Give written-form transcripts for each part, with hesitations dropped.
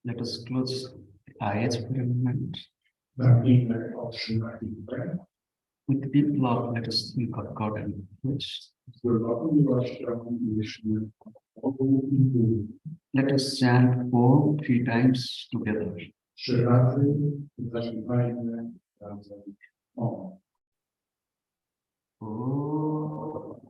Let us close the eyes for a moment. With deep love, let us think of God and wish. Let us chant Om 3 times together. Om. Om.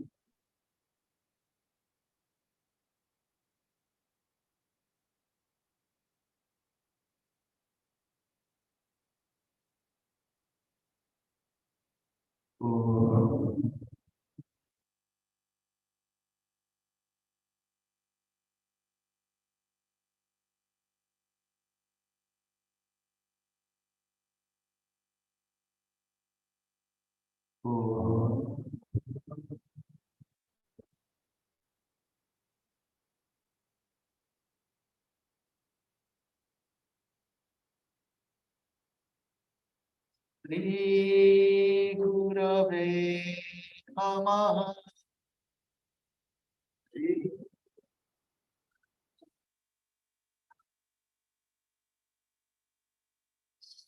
Om. Shri Gurave Namaha.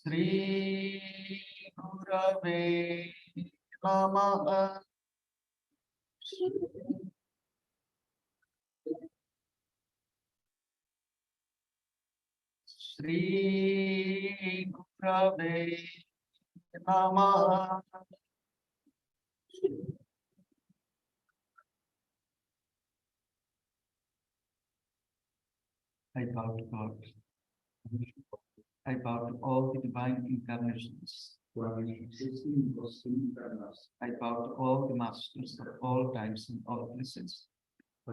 Shri Gurave Namaha. Shri Gurave Namaha. I bow to God. I bow to all the divine incarnations. I bow to all the masters of all times and all places. I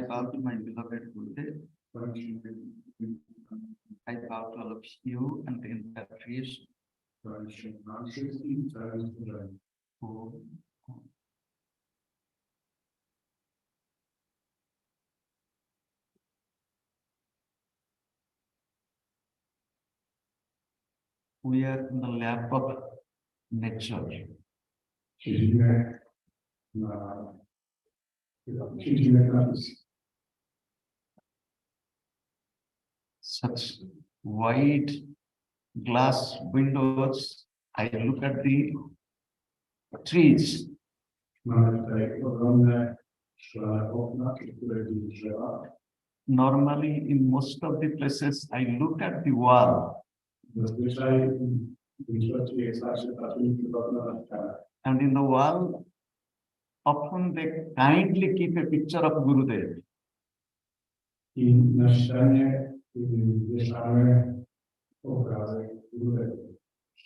bow to my beloved Gurudev. I bow to all of you and the entire creation. Om. We are in the lap of nature. Such wide glass windows. I look at the trees. Normally, in most of the places, I look at the wall. And in the wall, often they kindly keep a picture of Gurudev.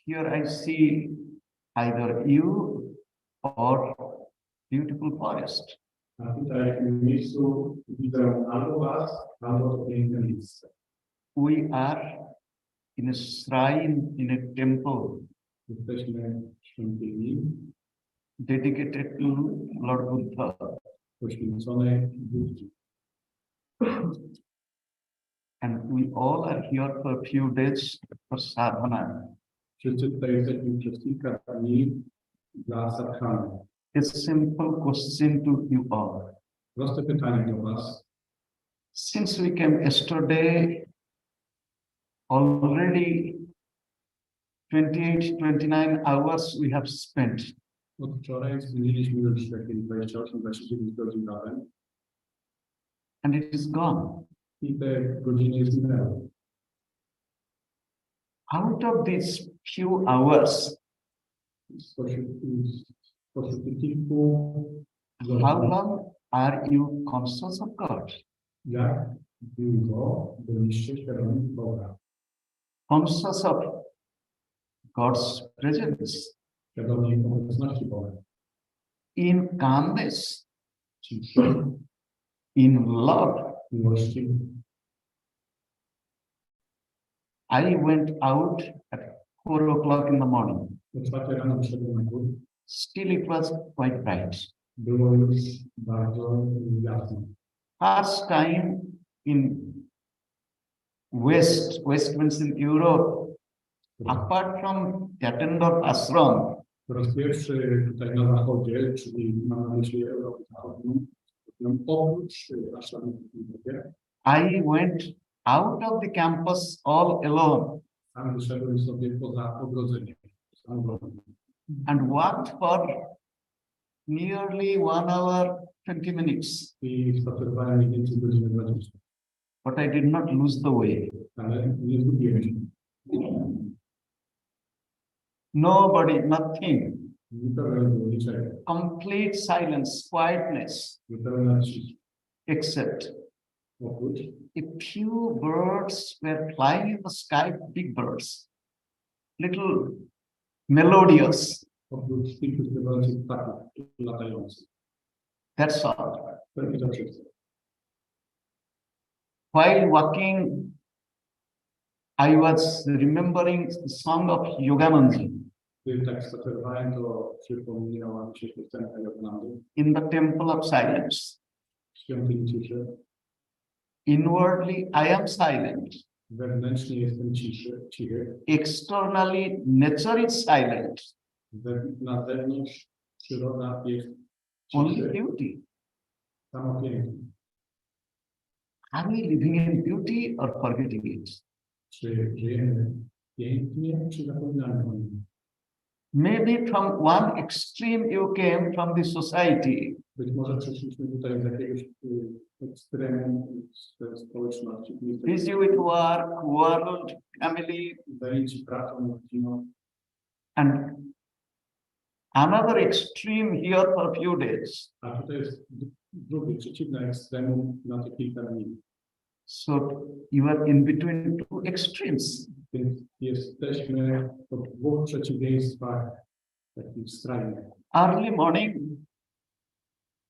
Here I see either you or beautiful forest. We are in a shrine, in a temple dedicated to Lord Buddha. And we all are here for a few days for sadhana. A simple question to you all. Since we came yesterday, already 28, 29 hours we have spent. And it is gone. Out of these few hours, how long are you conscious of God? Conscious of God's presence. In calmness. In love. I went out at 4 o'clock in the morning. Still it was quite bright. First time in West means in Europe, apart from Yatendra ashram, Po raz pierwszy tutaj na zachodzie, czyli mam na myśli Europę Zachodnią, oprócz ashramów w Europie, I went out of the campus all alone Sam wyszedłem sobie poza ogrodzenie. and walked for nearly 1 hour, 20 minutes. I spacerowałem mniej więcej godzinę 20. But I did not lose the way. Ale nie zgubiłem się. Nobody, nothing. Nikogo nie było, niczego. Complete silence, quietness, Zupełna cisza. except Oprócz a few birds were flying in the sky, big birds, little melodious. oprócz kilku śpiewających ptaków latających. That's all. Pewnie to wszystko. While walking, I was remembering the song of Yogananji Gdy tak spacerowałem, to przypomniała mi się piosenka Joganandy, in the temple of silence. świątyni ciszy. Inwardly, I am silent. Wewnętrznie jestem cichy. Externally, nature is silent. Na zewnątrz przyroda jest Only cichy. beauty. Samo piękno. Are we living in beauty or forgetting it? Czy żyjemy pięknie, czy zapominamy o nim? Maybe from one extreme you came from the society, Być może przeszliśmy tutaj z jakiegoś ekstremu ze społeczności. busy with work, world, family, Zajęci pracą, rodziną. and another extreme here for a few days. A tutaj jest drugie, przeciwne ekstremum na te kilka dni. So you are in between two extremes. Więc jesteśmy po dwóch przeciwieństwach takich skrajnych. Early morning,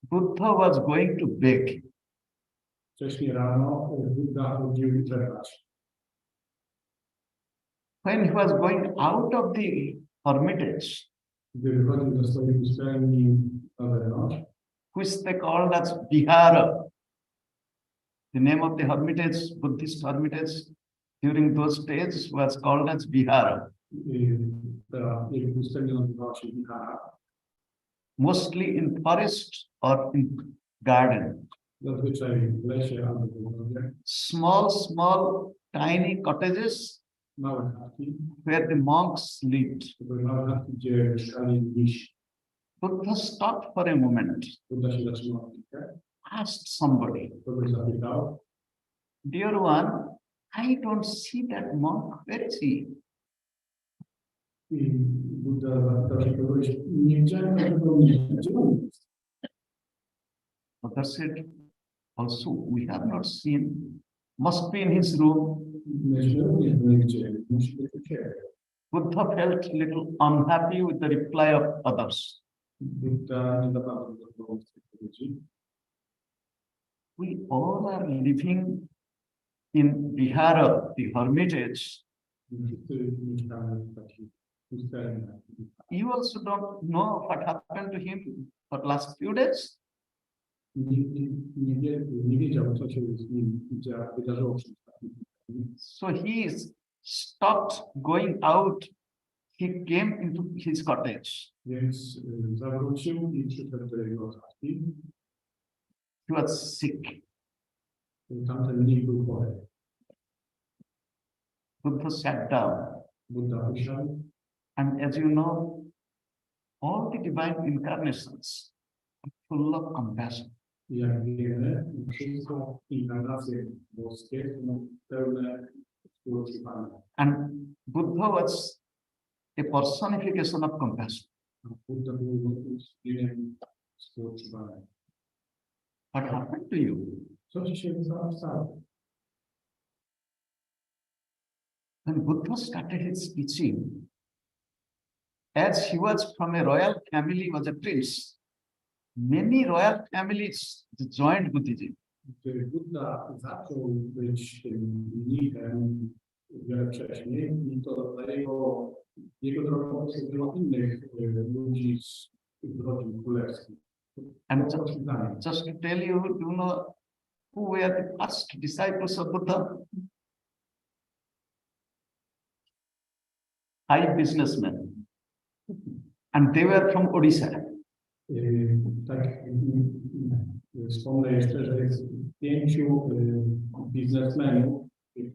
Buddha was going to beg. Wcześniej rano Buddha chodził czerpać. When he was going out of the hermitage, Gdy wychodził ze swojej pustelni na zewnątrz, which they called as Vihara, the name of the hermitage, Buddhist hermitage, during those days was called as Vihara. ta jego pustelnia nazywała się Vihara. Mostly in forest or in garden. Zazwyczaj w lesie albo w ogrodzie. Small, tiny cottages Małe chatki. where the monks lived. To były małe chatki, gdzie mieszkali mnisi. Buddha stopped for a moment, Buddha się zatrzymał chwilkę. asked somebody, Kogoś zapytał. "Dear one, I don't see that monk. Where is he?" I Buddha zapytał się kogoś. Nie widziałem tego mnisia. Gdzie on jest? Buddha said, "Also, we have not seen. Must be in his room." Myśmy również byli widzieli. Musi być u ciebie. Buddha felt a little unhappy with the reply of others. Buddha nie za bardzo zadowolony z tej odpowiedzi. We all are living in Vihara, the hermitage. Wszyscy mieszkamy w takich pustelniach. You also don't know what happened to him for the last few days. Nie wiedział, co się z nim wydarzyło przez ostatnie dni. So he is stopped going out. He came into his cottage. Więc zawrócił i przyszedł do jego chatki. He was sick. Tamten mnich był chory. Buddha sat down. Buddha usiadł. And as you know, all the divine incarnations are full of compassion. I jak wiemy, wszystko inkarnacje boskie są pełne współczuwania. And Buddha was a personification of compassion. A Buddha był istnieniem współczuwania. What happened to you? Co ci się stało? When Buddha started his teaching, as he was from a royal family, was a prince, many royal families joined Buddhism. Gdy Buddha zaczął być mnichem wiele wcześniej, i to dla jego drogą było innych ludzi z rodzin królewskich. And just to tell you, you know who were the first disciples of Buddha? 5 businessmen. And they were from Odisha. Tak, wspomnę jeszcze, że jest 5 biznesmenów,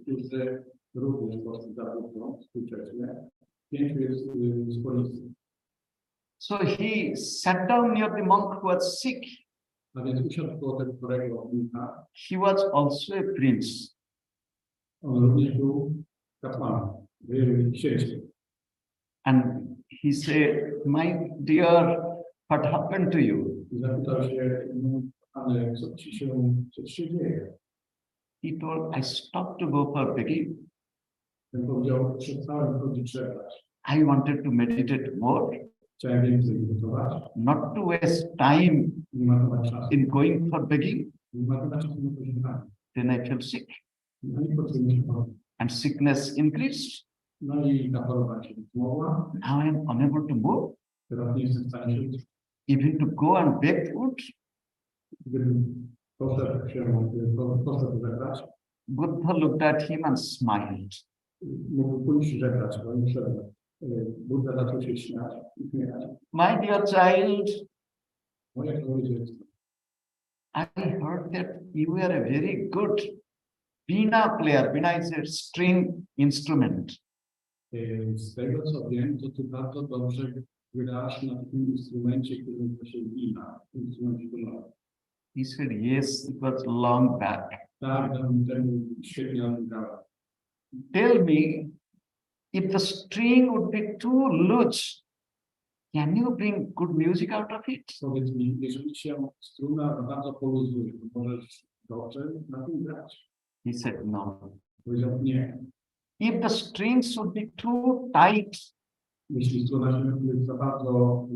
którzy również poszli za Bogiem współcześnie. 5 jest z policji. So he sat down near the monk who was sick. A więc usiadł koło tego chorego mnicha. He was also a prince. On również był kapłanem, księciem. And he said, my dear, what happened to you? I zapytał się, no, ale co ci się dzieje? He told, I stopped to go for begging. Ten powiedział, przestałem chodzić żebrać. I wanted to meditate more, Chciałem więcej gotować. not to waste time Nie marnować czasu. in going for begging. Nie marnować czasu na pożegnanie. Then I felt sick, No i potrzebujesz choroby. and sickness increased. No i ta choroba się zmogła. Now I am unable to move, Teraz nie jestem w stanie się ruszyć. even to go and beg food. Gdybym poszedł żebrać, Buddha looked at him and smiled. mógł pójść żebrać, bo nie szedłem. Buddha zaczął się śmiać i śmiać. My dear child, Moje dziecko. I heard that you were a very good veena player. Veena is a string instrument. Z tego co wiem, to ty bardzo dobrze grasz na takim instrumencie, który nazywa się wina. Instrumencie kolorowy. He said, yes, it was long back. Tak, dawno temu świetnie o tym grałem. Tell me, if the string would be too loose, can you bring good music out of it? Powiedz mi, jeżeli się struna bardzo poluzuje, to możesz dobrze na tym grać? He said, no. Powiedział nie. If the strings would be too tight, Jeśli struna się jest za bardzo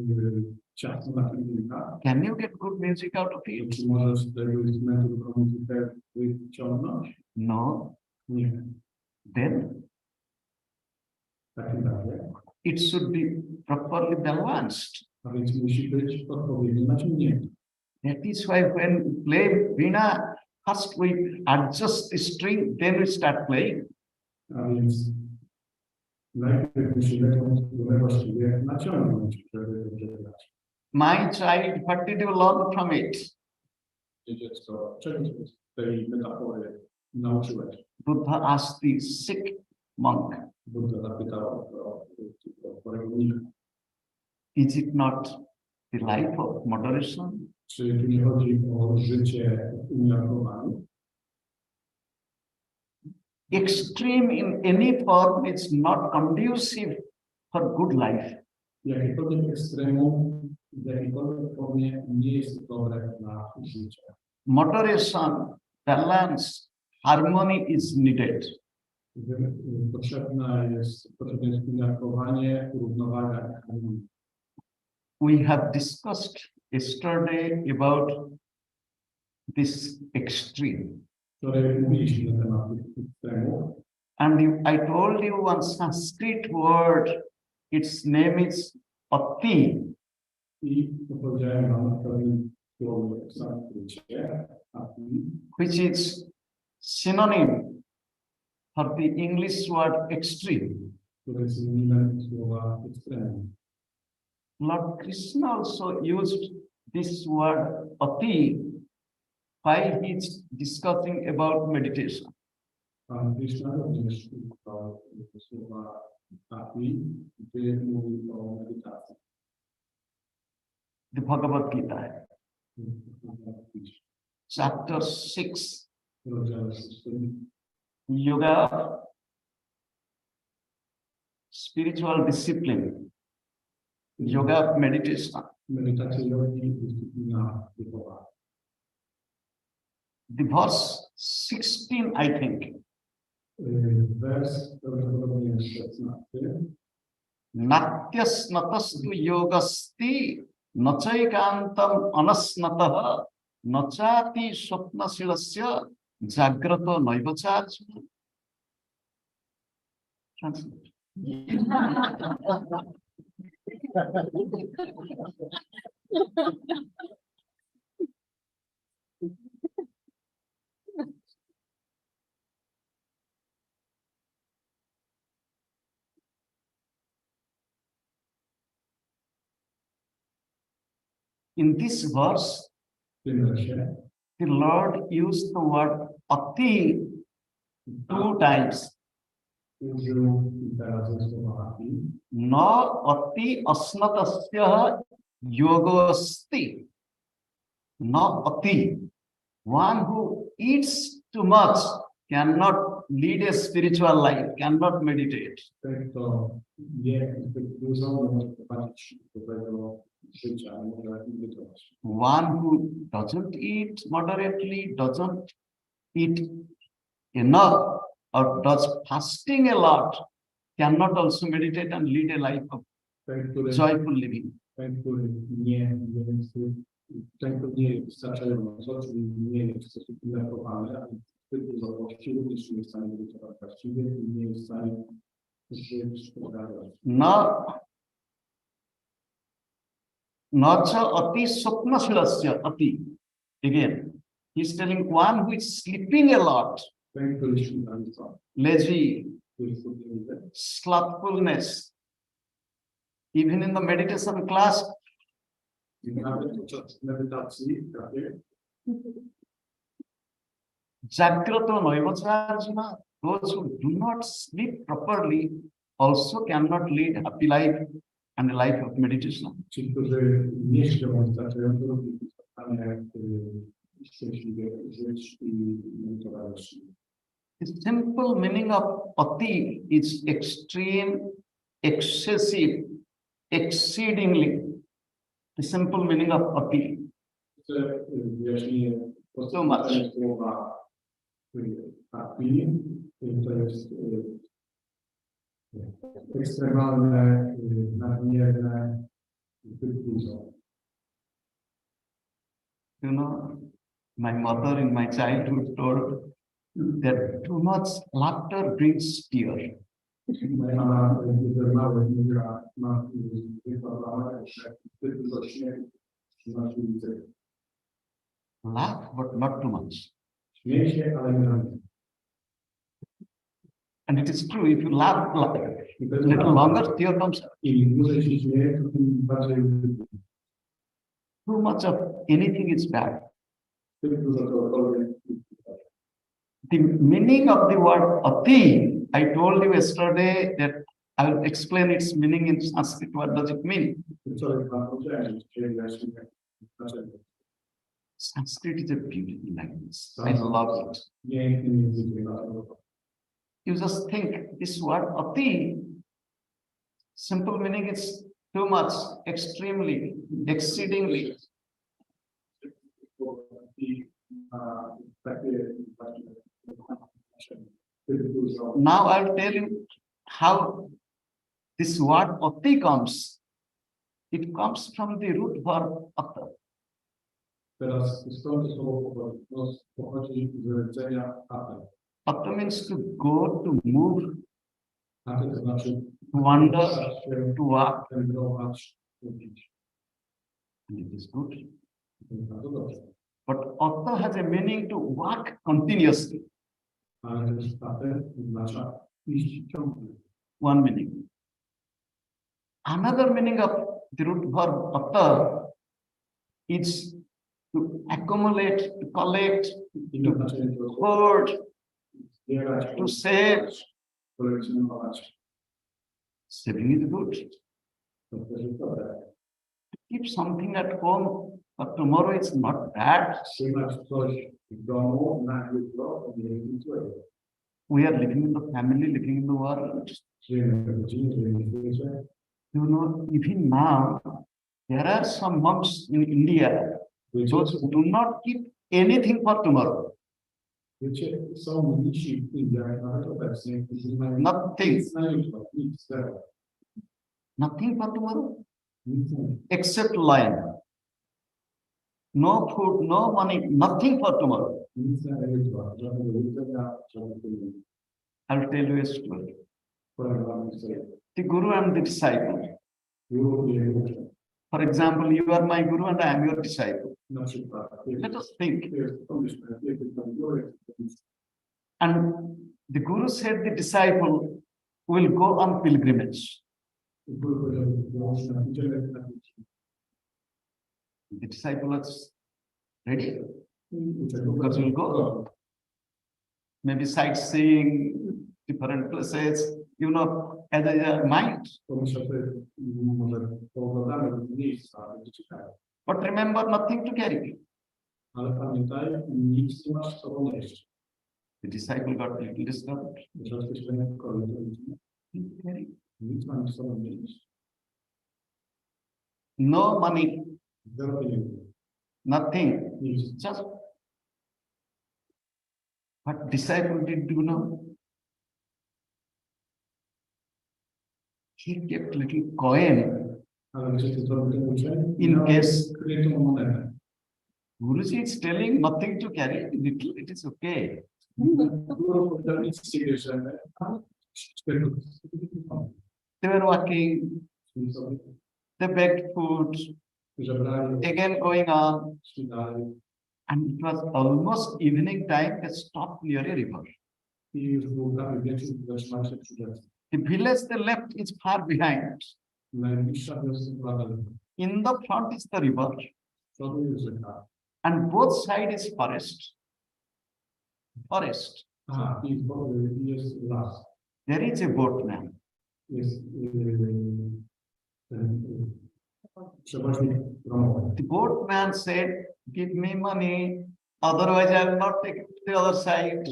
ciasno na tym gra, can you get good music out of to it? czy możesz z tego instrumentu dobrą muzykę wyciągnąć? No. Nie. Then W takim razie. it should be properly balanced. A więc musi być odpowiednio naciągnięty. That is why when we play veena, first we adjust the string, then we start playing. A więc najpierw musimy tą strunę właściwie naciągnąć, żeby dobrze grać. My child, what did you learn from it? Dziecko, czego się z tej metafory nauczyłeś? Buddha asked the sick monk, Buddha zapytał o chorego mnicha. is it not the life of moderation? Czy tu nie chodzi o życie w umiarkowaniu? Extreme in any form is not conducive for good life. Jakiekolwiek ekstremum w jakiejkolwiek formie nie jest dobre dla życia. Moderation, balance, harmony is needed. Potrzebne jest umiarkowanie, równowaga i harmonia. We have discussed yesterday about this extreme. Wczoraj mówiliśmy na temat tych ekstremów. And I told you one Sanskrit word, its name is ati, I powiedziałem wam pewnym słowem w sanskrycie, which is synonym for the English word extreme. które jest synonimem słowa ekstremum. Lord Krishna also used this word ati while he is discussing about meditation. Pan Krishna również używał słowa ati, gdy mówi o medytacji. The Bhagavad Gita, chapter 6, Rozdział 6. Yoga, spiritual discipline, yoga meditation. Medytacja jogi, dyscyplina duchowa. The verse 16, I think. Wers prawdopodobnie 16. Natyasnatastu yogasti nachaikantam anasnatah nachati swapnasilasya jagrato naivacha. Translate. In this verse, W tym wersie The Lord used the word ati 2 times. użył kilka razy słowa ati. No ati asnatasya yogosti. No ati. One who eats too much cannot lead a spiritual life, cannot meditate. Ten, kto je zbyt dużo, może prowadzić dobrego życia, może medytować. One who doesn't eat moderately, doesn't eat enough, or does fasting a lot, cannot also meditate and lead a life of Ten, który joyful living. ten, który nie jest, ten, który nie jest wystarczająco, czyli nie jest w sposób umiarkowany, ale zbyt dużo pości, również nie jest w stanie medytować właściwie i nie jest w stanie żyć pogadać. No cha ati swapnasilasya ati. Again, he's telling one who is sleeping a lot, Ten, który śpi na co, lazy, który sobie nie wie, slothfulness. Even in the meditation class, i nawet podczas medytacji, takie, Jagrata Noivacharjuna, those who do not sleep properly also cannot lead happy life and a life of meditation. ci, którzy nie śpią wystarczająco, również są w stanie szczęśliwie żyć i medytować. The simple meaning of ati is extreme, excessive, exceedingly. The simple meaning of ati. Chcę wyjaśnienie So much. słowa ati, to jest ekstremalne, nadmierne, zbyt dużo. You know, my mother in my childhood told that too much laughter brings tears. Moja mama, kiedy mały, mówiła, wykładała, że zbyt dużo śmiechu przynosi łzy. Laugh, but not too much. Śmiej się, ale nie robi. And it is true, if you laugh I to jest little prawda. longer, tear comes out. Im dłużej się śmieje, to tym bardziej Too much of anything is bad. tym dużo czegokolwiek. The meaning of the word ati, I told you yesterday that I will explain its meaning in Sanskrit. What does it mean? Wczoraj wam powiedziałem, że dzisiaj wyjaśnię, dlaczego. Sanskrit is a beautiful language. I love it. Pięknym językiem narodowym. You just think this word ati, simple meaning is too much, extremely, exceedingly. I takie dużo. Now I'll tell you how this word ati comes. It comes from the root verb atta. Teraz stąd to słowo pochodzi z rdzenia atem. Atta means to go, to move, Atem to znaczy to wander, się, to walk. wędrować, chodzić. And it is good. To jest bardzo dobrze. But atta has a meaning to walk continuously. Ale też atem oznacza iść ciągle. One meaning. Another meaning of the root verb atta is to accumulate, to collect, Inne znaczenie to hoard, zbierać, to save. kolekcjonować. Saving is good. To też jest dobre. Keep something at home for tomorrow, it's not bad. Trzymać coś w domu na jutro, to nie jest nic złego. We are living in the family, living in the world. Żyjemy w rodzinie, żyjemy w świecie. You know, even now, there are some monks in India, those who do not keep anything for tomorrow. Wiecie, są mnisi w Indiach, nawet obecnie, którzy nie mają Nothing. nic na jutro, nic, zero. Nothing for tomorrow, Nic na jutro. except lion. No food, no money, nothing for tomorrow. Nic na jutro, żadnego jedzenia, żadnego pieniędzy. I'll tell you a story. Powiem wam historię. The guru and the disciple. Guru i jego uczeń. For example, you are my guru and I am your disciple. Na przykład, Let us think. pomyślmy, jesteś tam guru, And the guru said the disciple will go on pilgrimage. guru powiedział, że idziemy na pięć. The disciple was ready. Because we'll go. Maybe sightseeing, different places, as a mind. But remember, nothing to carry. Ale pamiętaj, nic nie masz z sobą nieść. The disciple got a little disturbed. Nic mam z sobą nieść. No money, Zero pieniędzy. nothing. Nic. Just what disciple did do now? He kept little coin Ale wiecie, co zrobił ten uczeń? in case Krytą monetę. Guruji is telling nothing to carry, little, it is okay. They were walking, they begged food, again going on, and it was almost evening time. They stopped near a river. The village they left is far behind. In the front is the river, and both sides is forest. Forest. There is a boatman. The boatman said, "Give me money, otherwise I will not take it to the other side."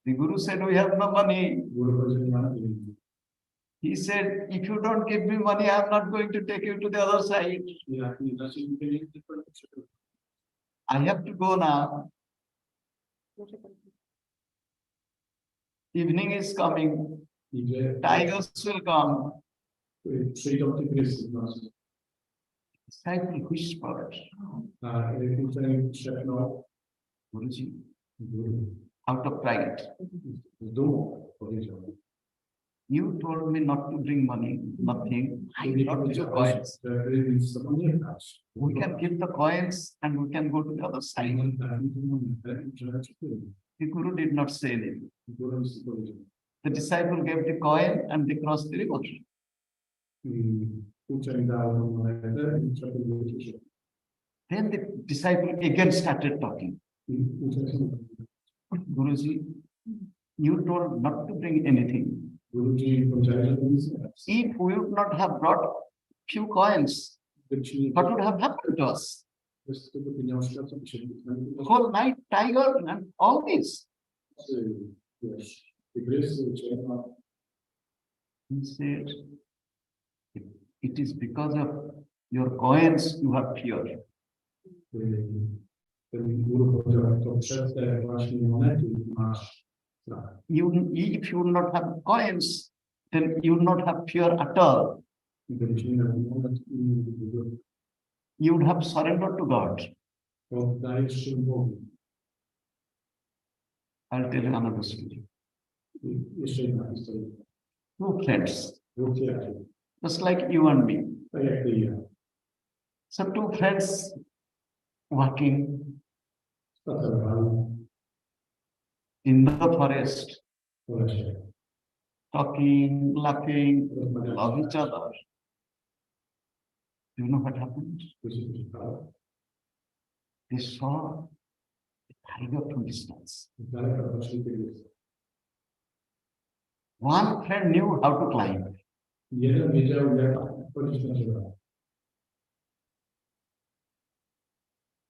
The Guru said, "We have no money." He said, "If you don't give me money, I am not going to take you to the other side. I have to go now. Evening is coming. Tigers will come." Disciple whispered, "Guruji, out of pride, you told me not to bring money, nothing. I brought you coins. We can give the coins and we can go to the other side." The Guru did not say anything. The disciple gave the coin and they crossed the river. Then the disciple again started talking. "Guruji, you told not to bring anything. If we would not have brought few coins, what would have happened to us? The whole night, tiger and all this." He said, "It is because of your coins you have fear. If you would not have coins, then you would not have fear at all. You would have surrendered to God." I'll tell you another story. Two friends, just like you and me. So two friends walking in the forest, talking, laughing, love each other. Do you know what happened? They saw a tiger from distance. One friend knew how to climb.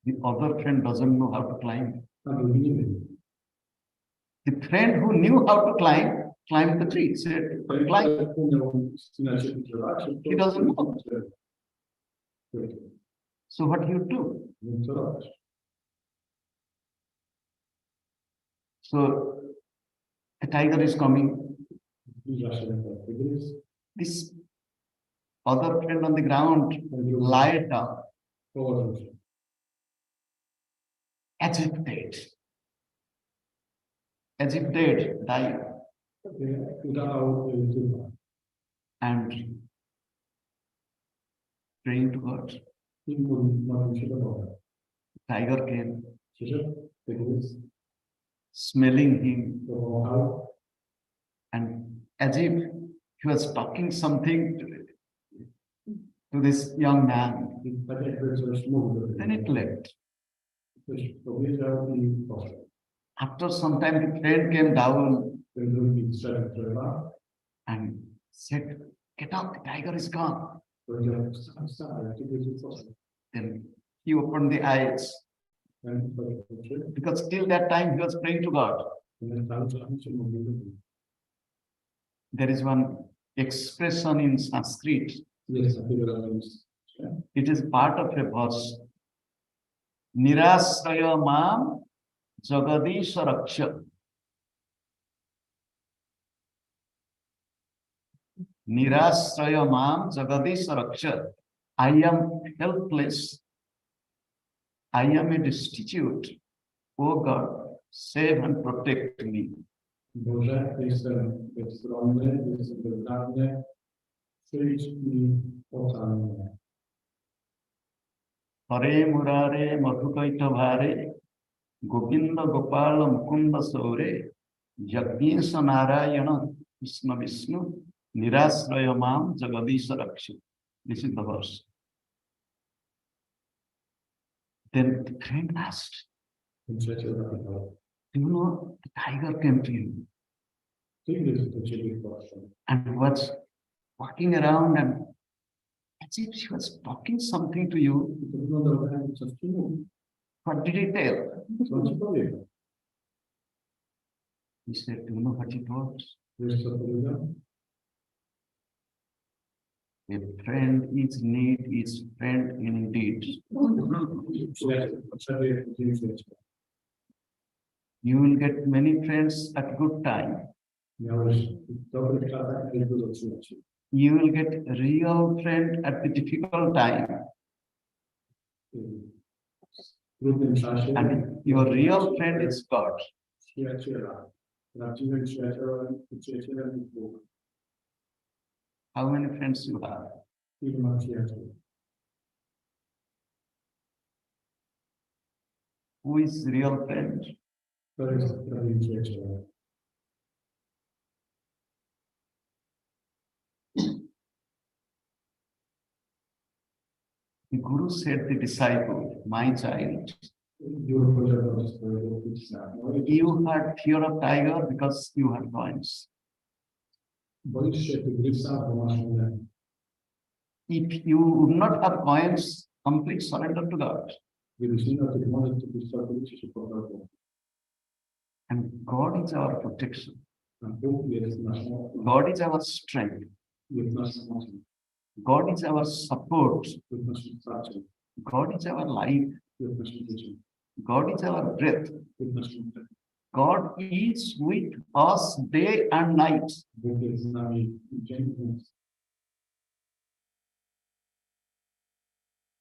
The other friend doesn't know how to climb. The friend who knew how to climb, climbed the tree. Said, "Climb." He doesn't know. So what do you do? So a tiger is coming. This other friend on the ground lied down, as if dead, died, and praying to God. Tiger came, smelling him, and as if he was talking something, to this young man. I tak jakby coś mówił do Then it tego. left. Coś powiedział i poszedł. After some time, the friend came down Ten drugi zszedł z drzewa, and said, "Get up, the tiger is gone." powiedział, wstań, wstań, jak ciebie poszedł. Then he opened the eyes, Ten otworzył oczy, because till that time he was praying to God. ten cały czas się mówił do Boga. There is one expression in Sanskrit. Jest takie wyrażenie. It is part of a verse. Nirasraya mam jagadisha raksha. Nirasraya mam jagadisha raksha. I am helpless. I am a destitute. O God, save and protect me. Boże, jestem bezstronny, jestem bezradny. Przyjdź i ocal mnie. Hare Murare Madhukaita Bhare Govinda Gopala Mukunda Saure Jagdisha Narayana Krishna Vishnu Nirasraya Mam Jagadisha Raksha. This is the verse. Then the friend asked, Ten przyjaciel zapytał, "Do you know the tiger came to you kiedy do ciebie poszedł? and was walking around and as if she was talking something to you? I to wyglądało tak, jakby coś ci mówił. What did he tell?" Co on ci powiedział? He said, "Do you know what he told? Wiesz, co powiedział? A friend is need is friend indeed. Przyjaciel potrzebuje drugiego przyjaciela. You will get many friends at good time. Miałeś w dobrych czasach mieć dużo przyjaciół. You will get real friend at the difficult time. W trudnym czasie And your real friend is God. przyjaciela. Prawdziwym przyjacielem jest Bóg. How many friends you have? Ilu ma przyjaciół? Who is real friend? To jest prawdziwy przyjaciel. The Guru said the disciple, my child, Guru powiedział do swojego ucznia, you had fear of tiger because you had coins. boisz się tygrysa, bo masz monetę. If you would not have coins, complete surrender to God. Gdybyś nie miał tych monet, to byś całkowicie się poddał. And God is our protection. A Bóg jest naszą, God is our strength. jest naszą mocą, God is our support. jest naszym wsparciem, God is our life. jest naszym życiem, God is our breath. jest naszym oddechem. God is with us day and night. Bóg jest z nami dzień i noc.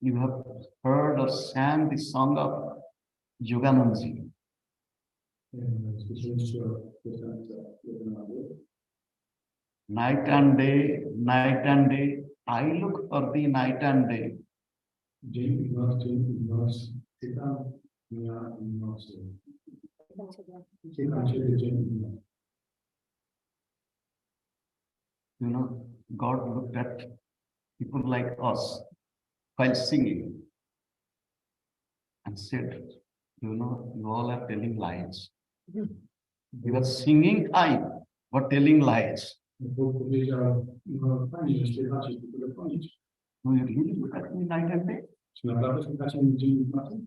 You have heard or sang the song of Yogananji. Słyszeliście o piosence Yoganandy? Night and day, I look for the night and day. Dzień i noc, czytam dnia i nocy. Czytam Ciebie dzień i noc. You know, God looked at people like us while singing and said, you know, you all are telling lies. You are singing fine, but telling lies. Bóg powiedział, no fajnie, że śpiewacie, tylko telefonić. Do you really look at me night and day? Czy naprawdę słuchacie mnie dzień i nocy?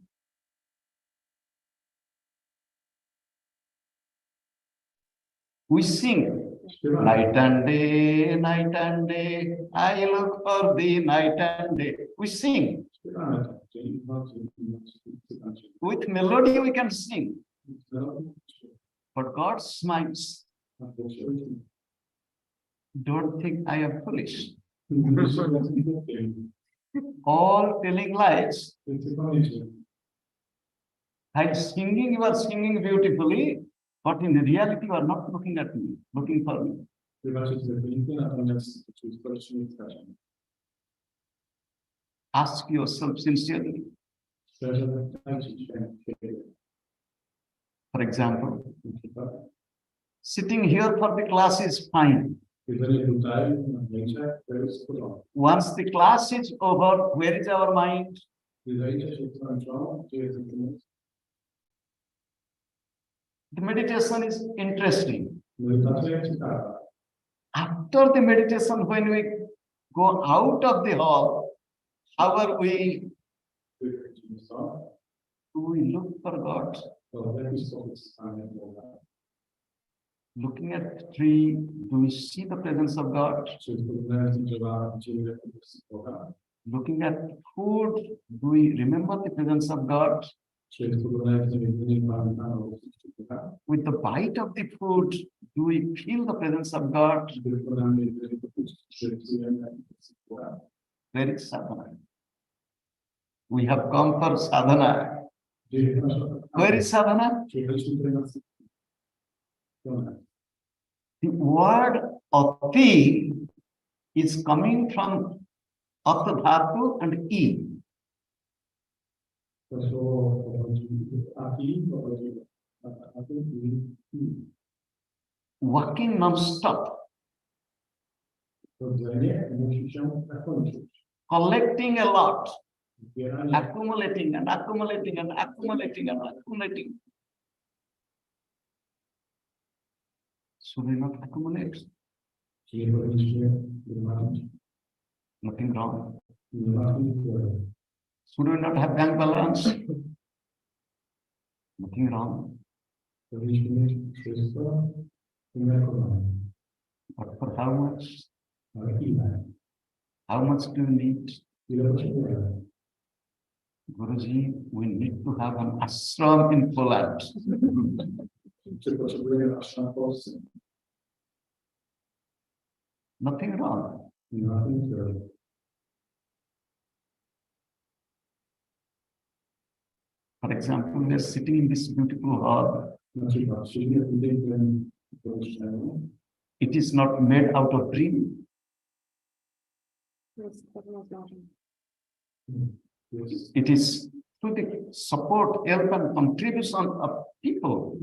We sing Śpiewamy. night and day, I look for the night and day. We sing. Śpiewamy tak, dzień i nocy, czytam Cię. With melody we can sing, No, but God smiles. a Bóg się ojczy. Don't think I am foolish. Mówisz, że jestem Bogiem. All telling lies. Więc pamięcie, While singing, you are singing beautifully, but in reality, you are not looking at me, looking for me. śpiewacie tyle pięknie, natomiast społecznie nie skacie. Ask yourself sincerely. Szczerze zapytajcie się siebie. For example, Na przykład, sitting here for the class is fine. Once the class is over, where is our mind? The meditation is interesting. After the meditation, when we go out of the hall, how are we? Do we look for God? Looking at the tree, do we see the presence of God? Looking at food, do we remember the presence of God? With the bite of the food, do we feel the presence of God? Where is sadhana? We have come for sadhana. Where is sadhana? The word ati is coming from Atha Dhatu and E. Working non-stop. Collecting a lot. Accumulating and accumulating and accumulating and accumulating. Should we not accumulate? Nothing wrong. Should we not have bank balance? Nothing wrong. But for how much? How much do you need? Guruji, we need to have an ashram in Poland. Nothing wrong. For example, we are sitting in this beautiful hall. It is not made out of dream. It is through the support, help, and contribution of people.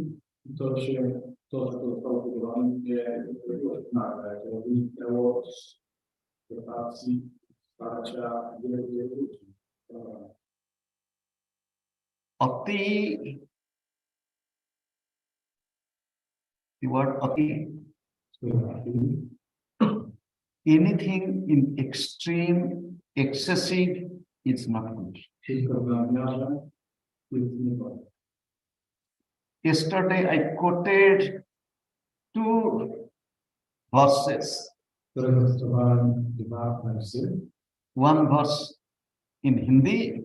Ati, the word ati, anything in extreme, excessive is not good. Yesterday I quoted 2 verses. One verse in Hindi,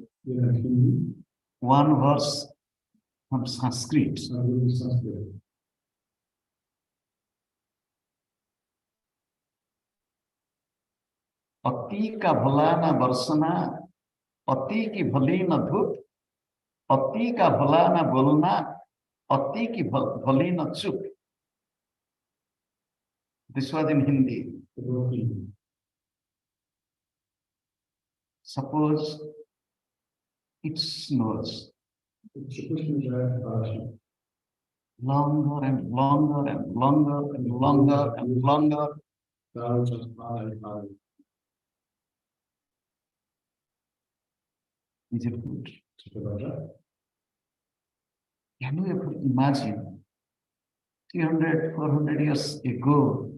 one verse from Sanskrit. अति का भला न बरसना, अति की भली न धूप, अति का भला न बोलना, अति की भली न चुप. This was in Hindi. Suppose it snows longer and longer and longer and longer and longer. Is it good? Can you ever imagine 300, 400 years ago,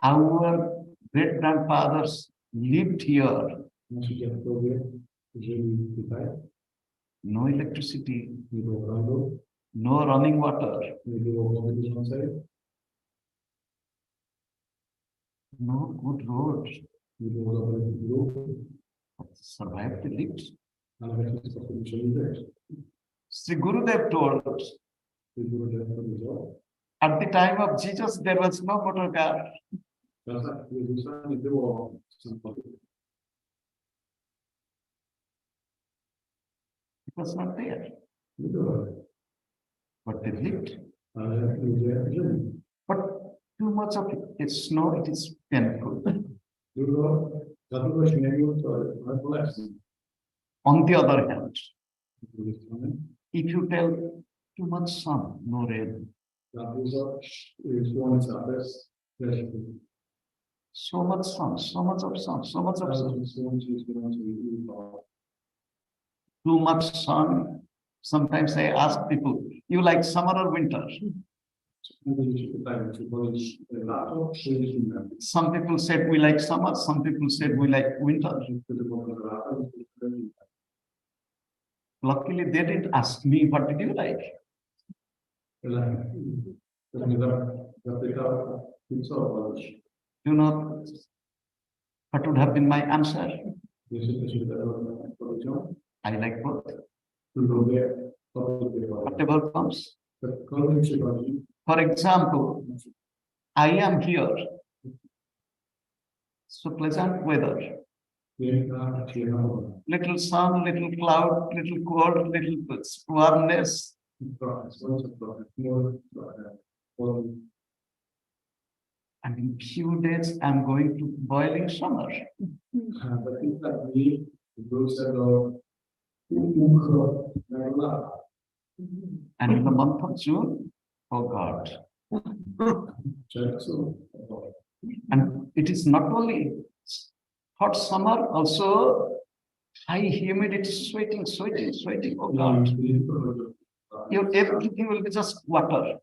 our great grandfathers lived here? No electricity, no running water, no good roads. Survived the lift. Sri Gurudev told us, at the time of Jesus, there was no motor car. It was not there. But they lived. But too much of it snow, it is painful. On the other hand, if you tell too much sun, no rain, Raposa słońca bez deszczu. So much sun, so much of sun, so much of sun. Słońce jest gorące i upał. Too much sun. Sometimes I ask people, you like summer or winter? Ludzie się pytają, czy wolisz lato, czy zimę. Some people said we like summer, some people said we like winter. Wtedy mówią, że lato, wtedy zimę. Luckily, they didn't ask me, what did you like? Ale to mnie zapytał, ty co wolisz? You know, what would have been my answer? Jeśli to się odpowiedział, I like both. lubię Whatever comes. cokolwiek przychodzi. For example, I am here. So pleasant weather. Piękna, przyjemna woda. Little sun, little cloud, little cold, little warmness. Trochę słońca, trochę chmur, trochę wody. And in few days, I'm going to boiling summer. Za kilka dni wrócę do uchrotnego lata. And in the month of June, oh God. W czerwcu. And it is not only hot summer, also high humidity, sweating, sweating, sweating. Oh God. Everything will be just water.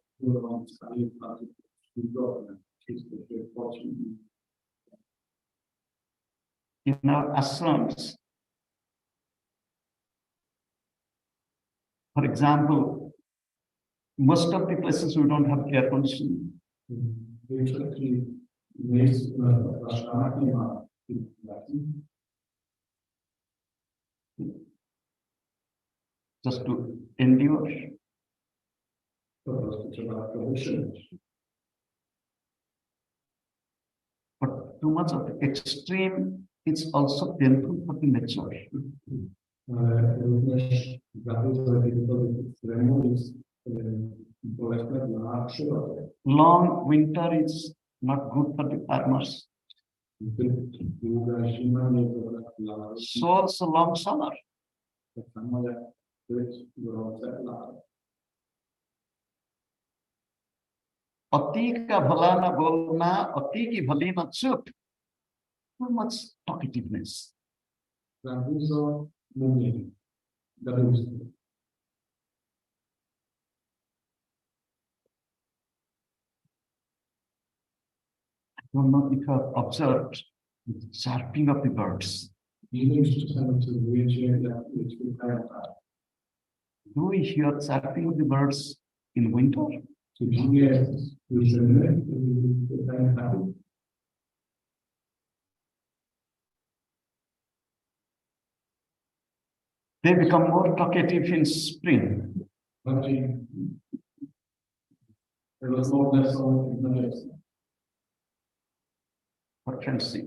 In our ashrams, for example, most of the places we don't have air conditioning. Just to endure. But too much of extreme, it's also painful for the nature. Również za dużo jakiegokolwiek ekstremu jest bolesne dla przyrody. Long winter is not good for the farmers. Długa zima nie jest dobra dla So also long summer. tak samo jak być gorące lato. अति का भला न बोलना, अति की भली न चुप. Too much talkativeness. Za dużo mówienia. Gadulstwo. I don't know if you have observed the chirping of the birds. Nie wiem, czy czasami obserwujecie, jak śpiewają tak. Do we hear chirping of the birds in winter? Czy w zimie słyszymy śpiewają tak? They become more talkative in spring. Bardziej rozmowne są na wiosnę. For friendship.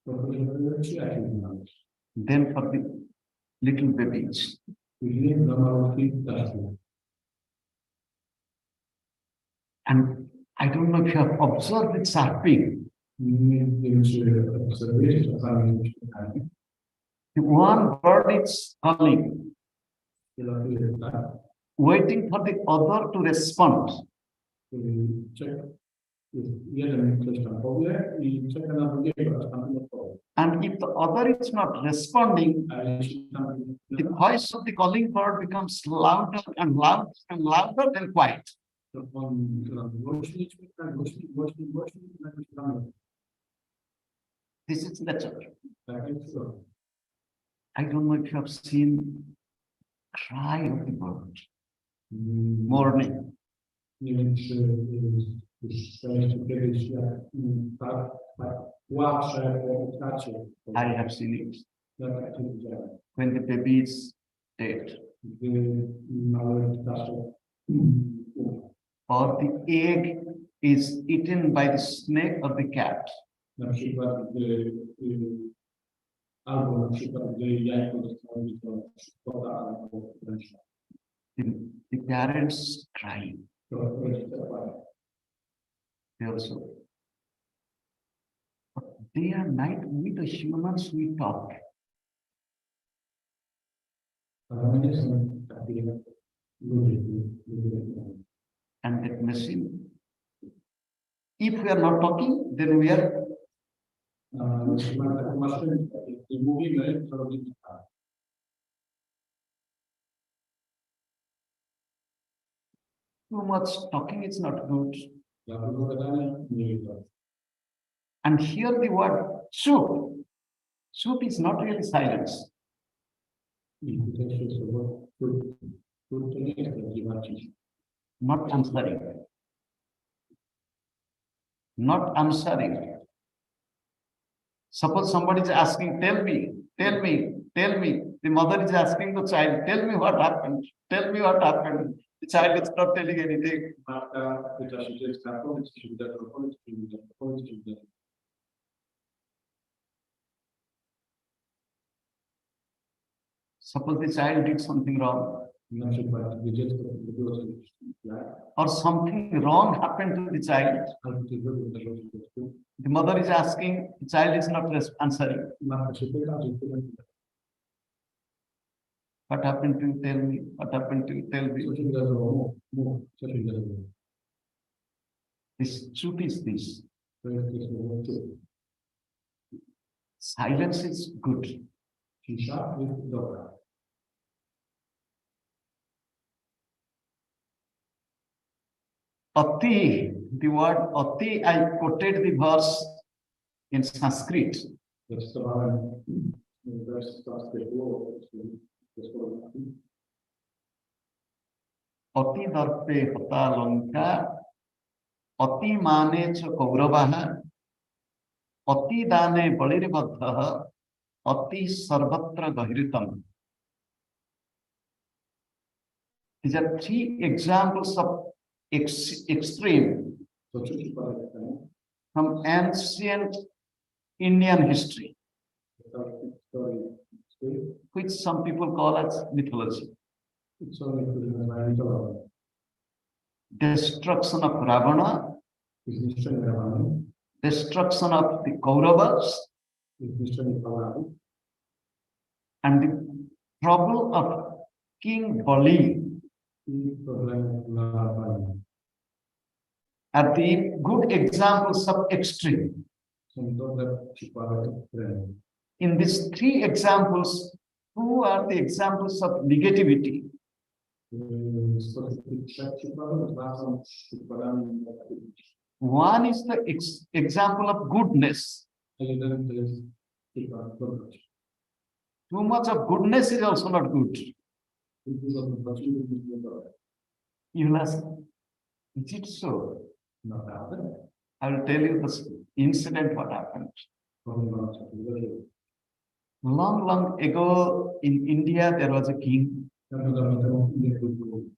Żeby przyjaciół znaleźć. Then for the little babies. Później dla malutkich ptaszków. And I don't know if you have observed the chirping. Nie wiem, czy obserwujecie czasami śpiewanie. The one bird is calling, Przelatuje tak, waiting for the other to respond. czeka. Jeden coś tam powie i czeka na drugiego, aż tam odpowie. And if the other is not responding, A jeśli tam the voice of the calling bird becomes louder and louder and louder and quiet. to on głośniej śpiewa, głośniej, nagle się tam This is nature. tak jest to. I don't know if you have seen cry of the bird. Morning. Nie wiem, czy słyszeliście kiedyś, jak tak płacze po utracie. I have seen it. Jak to widziałem. When the baby is dead. Gdy mały ptaszek Or the egg is eaten by the snake or the cat. na przykład, albo na przykład, gdy jajko zostało do szkoda, albo ręczna. The parents cry. To rodzice płaczą. They also. But day and night, we the humans, we talk. Ale my nie są takie ludzie. And that machine, if we are not talking, then we are Mamy taką maszynkę i mówimy, co robimy tak. too much talking is not good. Za dużo gadania nie jest dobre. And here the word soup. Soup is not really silence. I tutaj się słowo to nie jest prawdziwa cisza. Not answering. Not answering. Suppose somebody is asking, tell me, tell me, tell me. The mother is asking the child, tell me what happened, tell me what happened. The child is not telling anything. Matka pyta się dziecka, powiedz, co się wydarzyło, powiedz, co się wydarzyło, powiedz, co się wydarzyło. Suppose the child did something wrong, Na przykład, gdy dziecko zrobiło coś źle, or something wrong happened to the child. albo coś złego wydarzyło się dziecku, The mother is asking, the child is not answering. matka się pyta, dziecko będzie What happened to you? Tell me. What happened to you? Tell me. co się wydarzyło, mów, co się wydarzyło. This truth is this. To jest to słowo cud. Silence is good. Cisza jest dobra. Ati, the word Ati, I quoted the verse in Sanskrit. Zacytowałem wers z sanskrytu, to słowo Ati darpe hata lanka, Ati mane cha kauravaha, Ati dane baliribadhaha, Ati sarvatra gahiritam. These are three examples of extreme to trzy przypadek temu. from ancient Indian history, which some people call as mythology. Co niektórzy nazywają mitologią. Destruction of Ravana, Zniszczenie Rawany, destruction of the Kauravas, zniszczenie Paławu and the trouble of King Bali i problemy na Bali. are the good examples of extreme. Są dobre przykłady ekstremów. In these three examples, who are the examples of negativity? Spośród tych trzech przykładów, dwa są przykładami negatywnymi. One is the example of goodness. A jeden to jest przykład dobroci. Too much of goodness is also not good. Dużo dobroci jest dobre. You will ask, is it so? Naprawdę? I will tell you this incident what happened. Powiem wam, co się wydarzyło. Long, long ago in India, there was a king. Dawno, dawno temu w Indiach był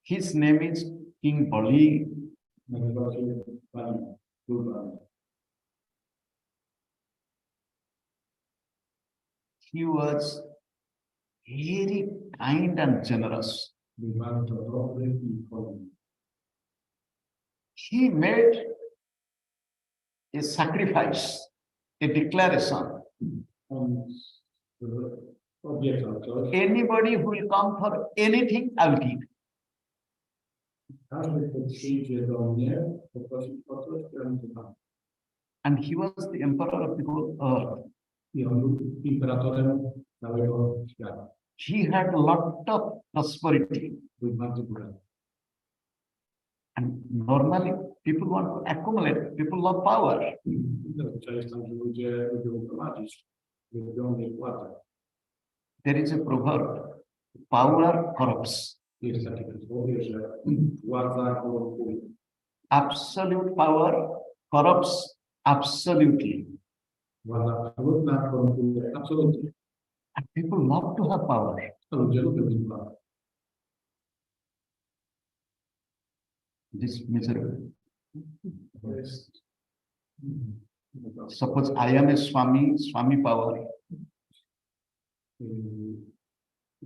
His name is King Bali. nazywał się Bali. Król Bali. He was very kind and generous. Był bardzo dobry i hojny. He made a sacrifice, a declaration. On obiecał coś. Anybody who will come for anything, I will give. Każdy, kto przyjdzie do mnie, poprosi o coś, ja mu to dam. And he was the emperor of the whole earth. I on był imperatorem całego świata. He had a lot of prosperity. Był bardzo bogaty. And normally people want to accumulate, people love power. Zazwyczaj jest tam, że ludzie lubią prowadzić, lubią mieć władzę. There is a proverb, power corrupts. Jest takie przysłowie, że władza korupuje. Absolute power corrupts absolutely. Władza absolutna korupuje absolutnie. And people love to have power. To ludzie lubią mieć władzę. This miserable. To jest... Suppose I am a Swami power.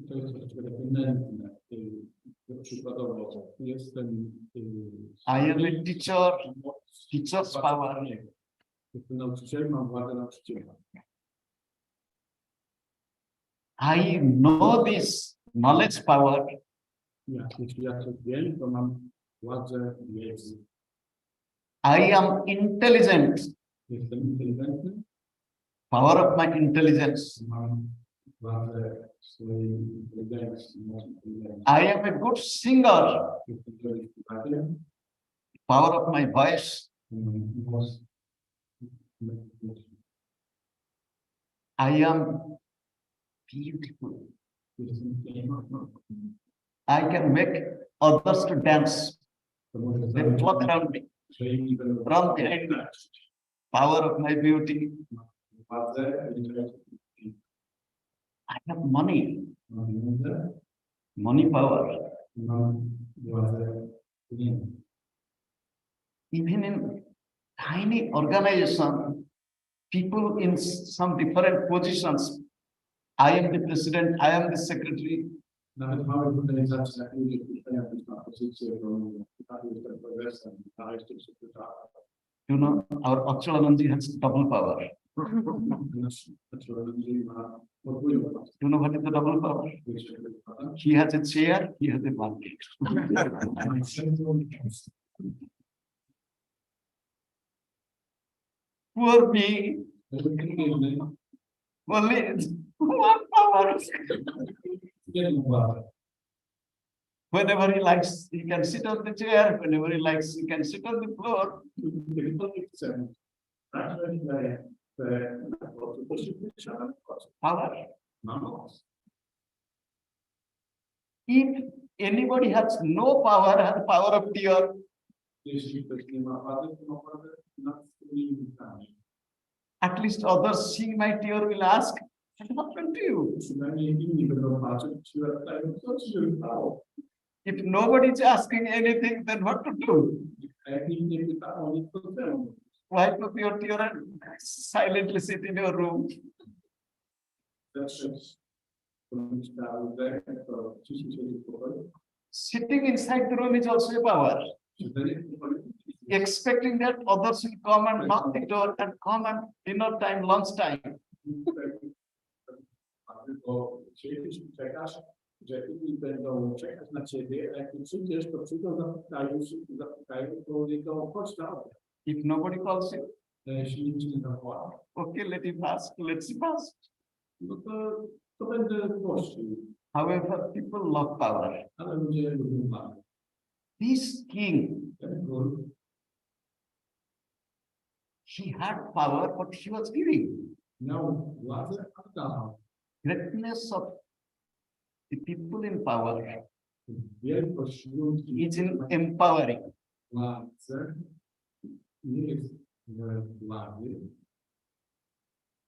To jest troszeczkę takie nędzne. Przykładowo, jestem... I am a teacher's power. Jestem nauczycielem, mam władzę nauczyciela. I know this knowledge power. Jeśli ja coś wiem, to mam Władze wiedzy. I am intelligent. Jestem inteligentny. Power of my intelligence. Mam władzę swojej inteligencji. I am a good singer. Jestem dobrym śpiewakiem. Power of my voice. Głos. I am beautiful. Jestem piękny. I can make others to dance. To może They flock around me. From behind me. Power of my beauty. Władzę. I have money. Mam pieniądze. Money power. Mam władzę. Even in tiny organization, people in some different positions. I am the president, I am the secretary. Nawet małe organizacje, jak ludzie puszczają być na pozycję, to jest ten progresem, a jeszcze sekretarz. You know, our Achalananji has double power. You know what is the double power? He has a chair, he has a blanket. Poor me. Only one power. Whenever he likes, he can sit on the chair. Whenever he likes, he can sit on the floor. Power. If anybody has no power, has power of tear, at least others seeing my tear will ask, what happened to you? If nobody is asking anything, then what to do? Wipe up your tear and silently sit in your room. Sitting inside the room is also a power. Expecting that others will come and knock the door and come and dinner time, lunch time. Że inni będą czekać na ciebie, a jak ty przyjdziesz, to przyjdą, zapytają, to jego chodź na obiad. If nobody calls you, Jeśli nikt nie zawoła, okay, let him ask, let's pass. no to będę głośnił. However, people love power. Ale ludzie lubią władzę. This king, Ten król, he had power, but he was giving. miał władzę, a dawał. Greatness of the people in power Wielkość ludzi is in empowering. władzę nie jest w władzy.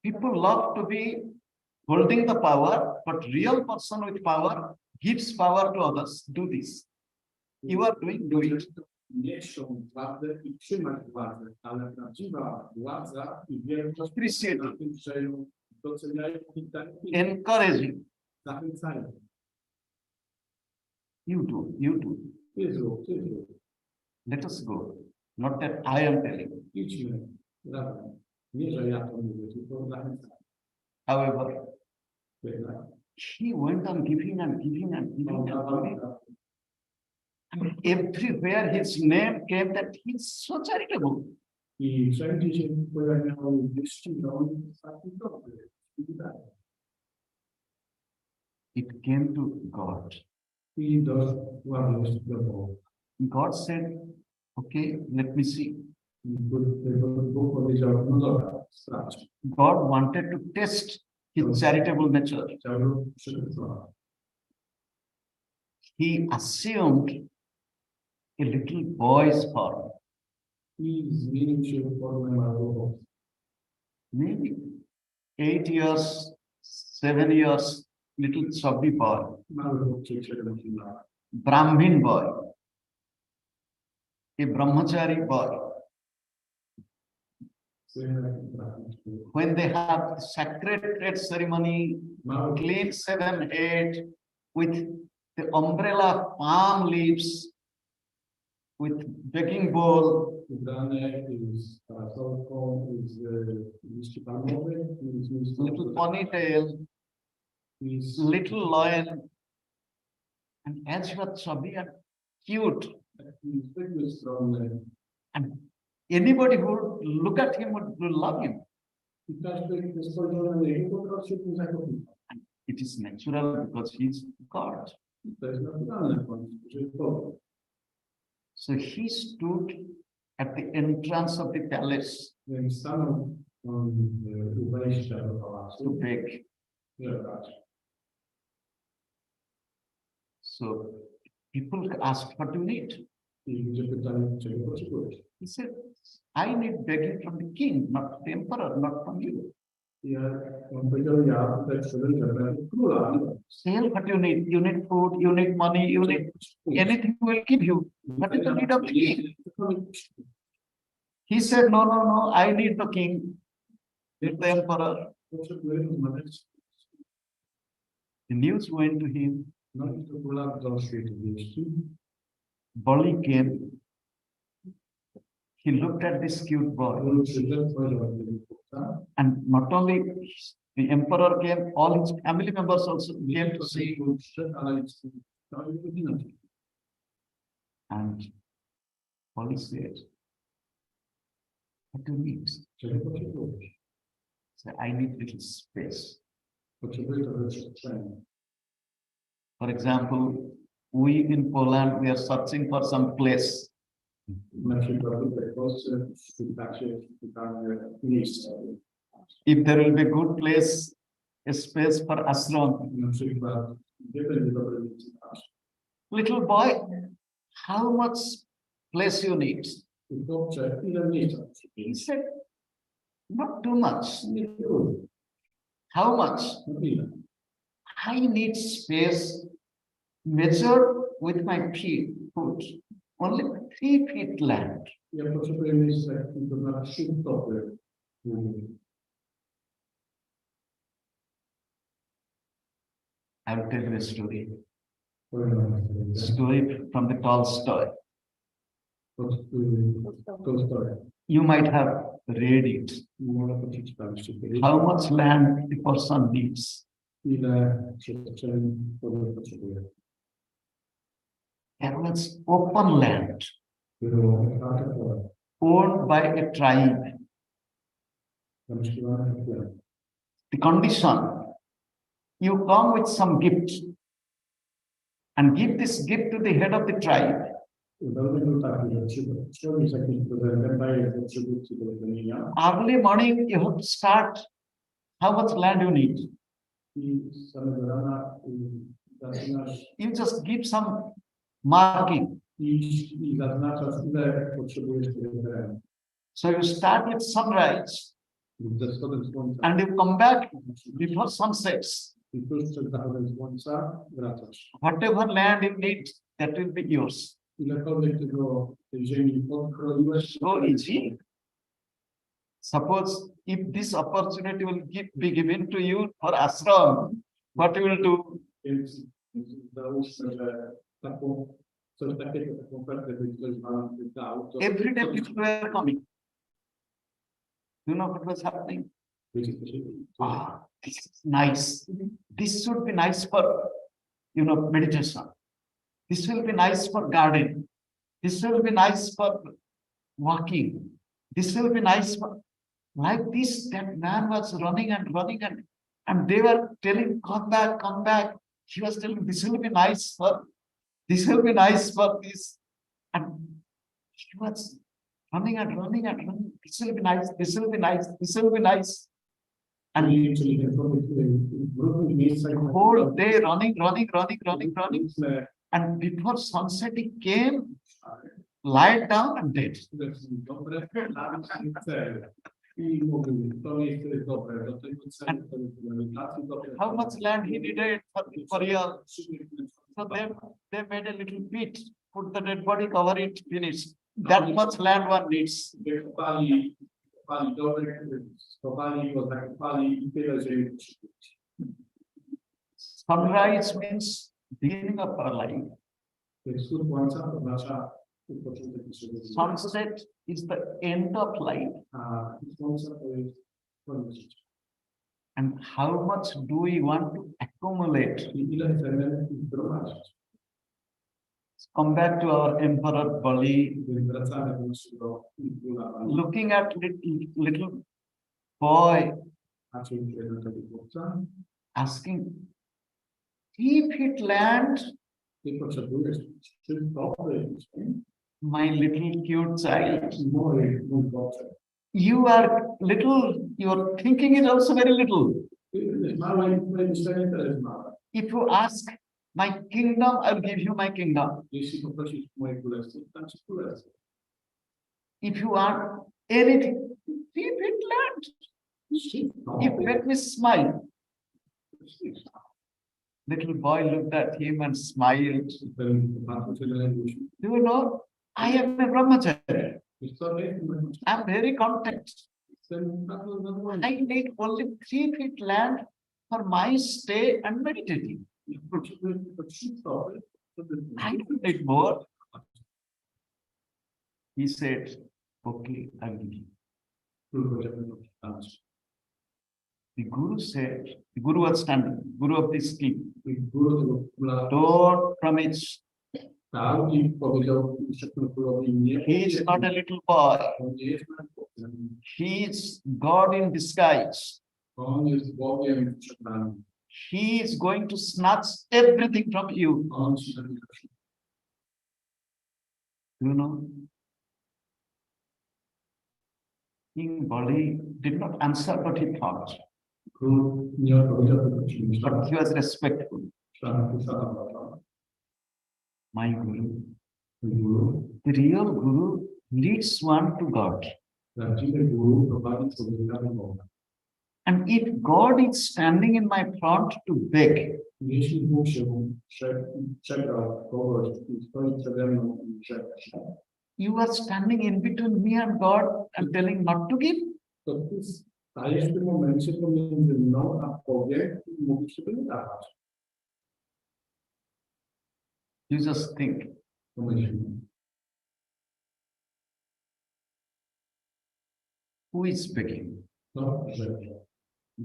People love to be holding the power, but real person with power gives power to others. Do this. You are doing, do it. Mieszczą władzę i trzymać władzę, ale prawdziwa władza i wielkość na tym, że ją doceniają i Encouraging. zachęcają. You do, you do. Jezu. Let us go. Not that I am telling. Idźmy razem. Nie, że ja to mówię, tylko zachęcam. However, Jednak he went on giving and giving and giving and giving. And everywhere his name came that he's so charitable. i wszędzie się pojawiały wyścigą taki dobry. It came to God. I doszła wieść do Boga. God said, okay, let me see. Bóg powiedział, no dobra, sprawdź. God wanted to test his charitable nature. Chciał przygotować. He assumed a little boy's form. I zmienił się w formę małego. Maybe 8 years, 7 years, little chubby boy, Mały chłopczyk 7 lat. Brahmin boy, a brahmachari boy. When they have sacred ceremony, clean shaven head, with the umbrella palm leaves, with begging bowl, Ubrane z parasolką, z liści palmowych, little ponytail, little lion, and as you are chubby and cute, zbyt skromny. And anybody who would look at him would love him. I każdy, kto spojrzał na niego, po prostu się tym zakochiwał. It is natural because he is God. To jest naturalne, że jest Bogiem. So he stood at the entrance of the palace Więc stanął u wejścia do to pałacu, beg. żeby brać. So people asked, what do you need? I ludzie pytali, czego potrzebujesz? He said, I need begging from the king, not the emperor, not from you. I on powiedział, ja tutaj przyszedłem żebrać króla. Say what you need. You need food, you need money, you need anything will give you. What is the need of the king? He said, no, no, no, I need the king, need the emperor. Potrzebuję rozmawiać. The news went to him. No i do króla doszły te wieści. Bali came. He looked at this cute boy. Król przyszedł, spojrzał na tego chłopca. And not only the emperor came, all his family members also came to see. Król przyszedł, ale cała jego rodzina. And Bali said, what do you need? Czego potrzebujesz? Say, I need little space. Potrzebuję trochę przestrzeni. For example, we in Poland, we are searching for some place. Na przykład tutaj w Polsce szukamy miejsca. If there will be good place, a space for ashram. Na przykład, gdzie będzie dobre miejsce? Little boy, how much place you need? Chłopcze, ile miejsca? He said, not too much. Nie dużo. How much? No ile? I need space measured with my foot. Only 3 feet land. Ja potrzebuję miejsca, to na 3 stopy. I will tell you a story. Powiem Story from the Tolstoy. Tolstoja. You might have read it. Może przeczytaliście kiedyś. How much land the person needs. Ile przestrzeni potrzebuje. There was open land Było otwarte pole. owned by a tribe. Zamieszkiwane w tle. The condition, you come with some gift and give this gift to the head of the tribe. Warunek był taki, że przychodzisz z jakimś prezentem, dajesz do przywódcy do plemienia Early morning, you have to start. How much land you need? i z samego rana zaczynasz You just give some marking. iść i zaznaczasz, ile potrzebujesz tego terenu. So you start with sunrise Lub ze wschodem słońca. and you come back before sunsets. I tuż przed zachodem słońca wracasz. Whatever land you need, that will be yours. Ilekolwiek tej ziemi odkroiłeś, So easy. Suppose if this opportunity will be given to you for ashram, what you will do? więc załóżmy, że coś takiego, taką ofertę by ktoś wam dał, to Every day people were coming. You know what was happening? wiecie, co się Ah, this is nice. This should be nice for, meditation. This will be nice for garden. This will be nice for walking. This will be nice for, like this, that man was running and they were telling, come back, come back. He was telling, this will be nice for this. And he was running. This will be nice, this will be nice, this will be nice. And czyli ten człowiek, który w różnych miejscach whole day running. And before sunset, he came, lied down and dead. dobre, i mówił, to miejsce jest dobre, do tego celu, How much land he needed for year? So they made a little pit, put the dead body, cover it, finish. That much land one needs. Kopali dołek, schowali go, zakopali i tyle ziemi potrzebujecie. Sunrise means beginning of our life. Wschód słońca oznacza początek naszego życia, Sunset is the end of life. a słońce to jest koniec życia. And how much do we want to accumulate? I ile chcemy zgromadzić? come back to our Emperor Bali, Ringraziare il nostro looking at little boy asking, 3 feet land, che procedure sul proprio my little cute child. noi non posso. You are little, your thinking is also very little. If you ask my kingdom, I'll give you my kingdom. If you want anything, 3 feet land. If let me smile. Little boy looked at him and smiled. Do you know, I am a brahmachari. I'm very content. I need only 3 feet land for my stay and meditating. I don't need more. He said, okay, I will give. The Guru said, the Guru was standing, Guru of this king. Don't promise. He is not a little boy. He is God in disguise. He is going to snatch everything from you. You know, King Bali did not answer what he thought. But he was respectful. My Guru, the real Guru leads one to God. And if God is standing in my front to beg, you are standing in between me and God and telling not to give? You just think. Who is begging?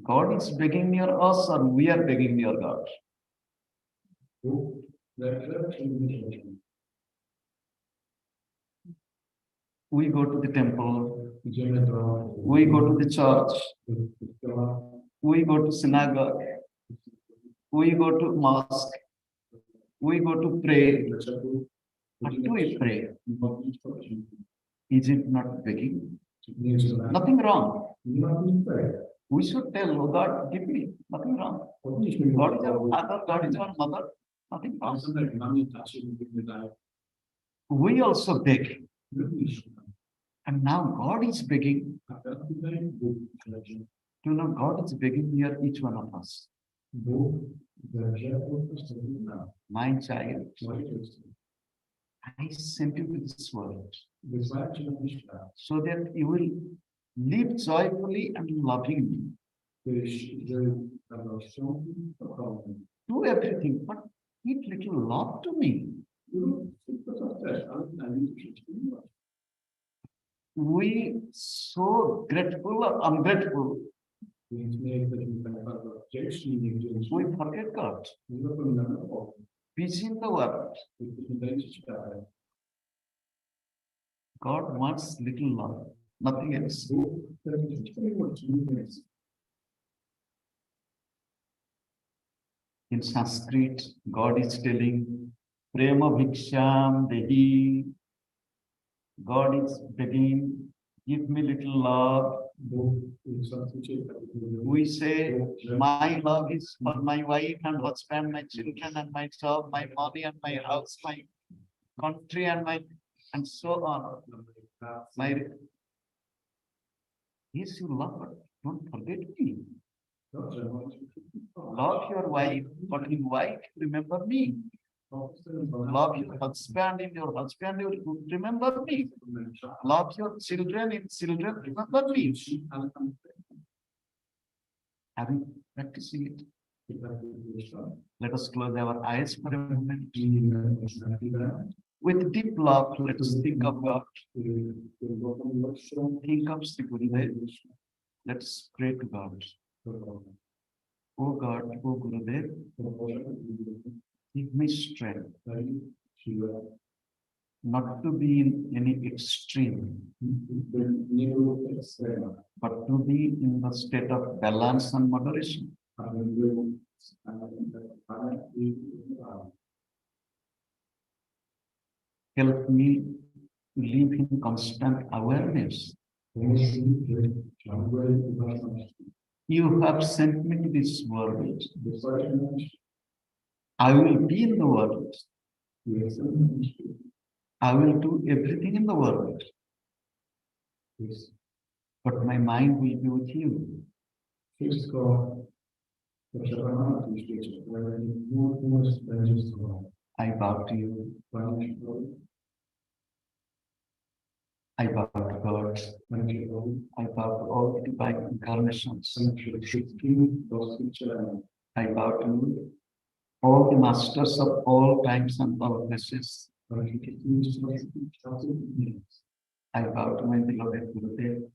God is begging near us, or we are begging near God? We go to the temple, we go to the church, we go to synagogue, we go to mosque, we go to pray. What do we pray? Is it not begging? Nothing wrong. We should tell, oh God, give me. Nothing wrong. God is our father, God is our mother. Nothing wrong. We also beg. And now God is begging. You know, God is begging near each one of us. My child, I sent you to this world so that you will live joyfully and lovingly. Do everything, but give little love to me. We so grateful or ungrateful. We forget God. Busy in the world. God wants little love, nothing else. In Sanskrit, God is telling, Prema Bhiksham Dehi. God is begging, give me little love. We say, my love is for my wife and husband, my children and my job, my money and my house, my country and my, and so on. Yes, you love, but don't forget me. Love your wife, but in wife, remember me. Love your husband, in your husband, you remember me. Love your children, in children, remember me. Having practicing it. Let us close our eyes for a moment. With deep love, let us think of God. Think of Sri Gurudev. Let us pray to God. Oh God, oh Gurudev, give me strength not to be in any extreme, but to be in the state of balance and moderation. Help me to live in constant awareness. You have sent me to this world. I will be in the world. I will do everything in the world. But my mind will be with you. I bow to you. I bow to God. I bow to all the divine incarnations. I bow to all the masters of all times and all places. I bow to my beloved Gurudev.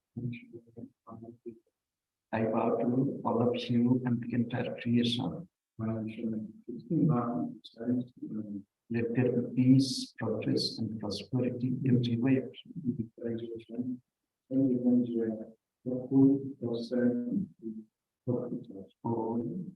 I bow to all of you and the entire creation. Let there be peace, progress, and prosperity everywhere. Om